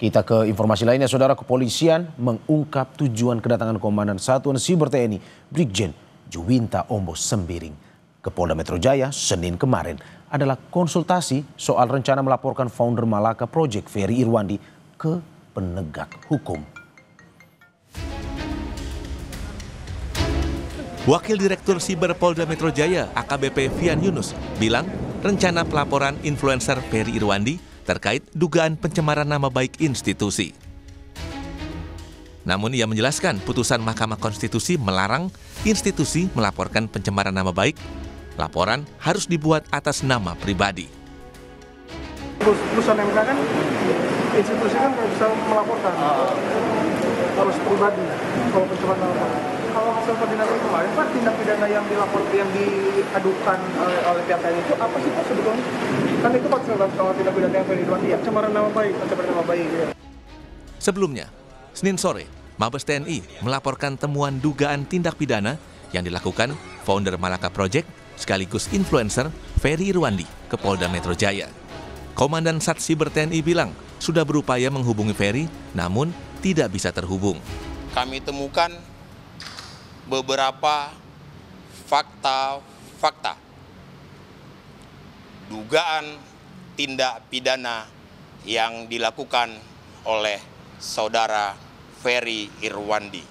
Kita ke informasi lainnya, Saudara. Kepolisian mengungkap tujuan kedatangan Komandan Satuan Siber TNI Brigjen Juwinta Ombo Sembiring ke Polda Metro Jaya Senin kemarin adalah konsultasi soal rencana melaporkan founder Malaka Project Ferry Irwandi ke penegak hukum. Wakil Direktur Siber Polda Metro Jaya AKBP Fian Yunus bilang rencana pelaporan influencer Ferry Irwandi terkait dugaan pencemaran nama baik institusi. Namun ia menjelaskan putusan Mahkamah Konstitusi melarang institusi melaporkan pencemaran nama baik. Laporan harus dibuat atas nama pribadi. Putusan MK kan institusi kan nggak bisa melaporkan, harus pribadi kalau pencemaran nama baik. Kalau hasil pertindakan kemarin, Pak, tindak pidana yang diadukan oleh pihak lain itu apa sih Pak sebetulnya? Kan itu Pak soal tindak pidana yang Ferry Irwandi ya, pencemaran nama baik. Ya. Sebelumnya, Senin sore, Mabes TNI melaporkan temuan dugaan tindak pidana yang dilakukan founder Malaka Project sekaligus influencer Ferry Irwandi ke Polda Metro Jaya. Komandan Sat Siber TNI bilang sudah berupaya menghubungi Ferry, namun tidak bisa terhubung. Kami temukan beberapa fakta dugaan tindak pidana yang dilakukan oleh saudara Ferry Irwandi,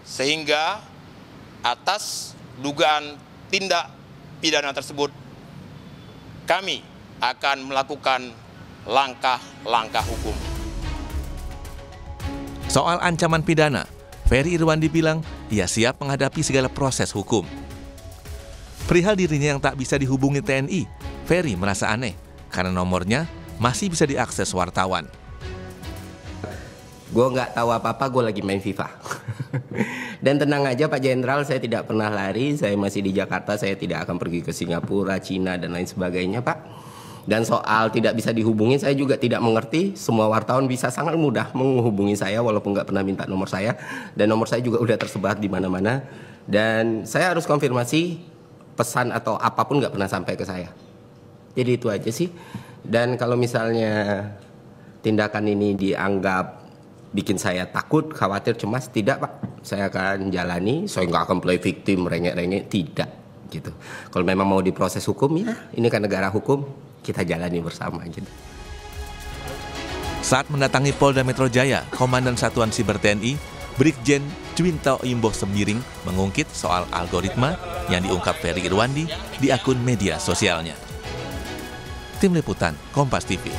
sehingga atas dugaan tindak pidana tersebut kami akan melakukan langkah-langkah hukum. Soal ancaman pidana, Ferry Irwandi bilang ia siap menghadapi segala proses hukum. Perihal dirinya yang tak bisa dihubungi TNI, Ferry merasa aneh karena nomornya masih bisa diakses wartawan. Gue nggak tahu apa-apa, gue lagi main FIFA. Dan tenang aja Pak Jenderal, saya tidak pernah lari, saya masih di Jakarta, saya tidak akan pergi ke Singapura, Cina, dan lain sebagainya Pak. Dan soal tidak bisa dihubungi, saya juga tidak mengerti. Semua wartawan bisa sangat mudah menghubungi saya walaupun nggak pernah minta nomor saya. Dan nomor saya juga udah tersebar di mana-mana. Dan saya harus konfirmasi pesan atau apapun nggak pernah sampai ke saya. Jadi itu aja sih. Dan kalau misalnya tindakan ini dianggap bikin saya takut, khawatir, cemas, tidak Pak. Saya akan jalani, saya nggak akan play victim, rengek-rengek, tidak. Gitu. Kalau memang mau diproses hukum, ya ini kan negara hukum, kita jalani bersama gitu. Saat mendatangi Polda Metro Jaya, Komandan Satuan Siber TNI, Brigjen Juwinta Ombo Sembiring mengungkit soal algoritma yang diungkap Ferry Irwandi di akun media sosialnya. Tim Liputan Kompas TV.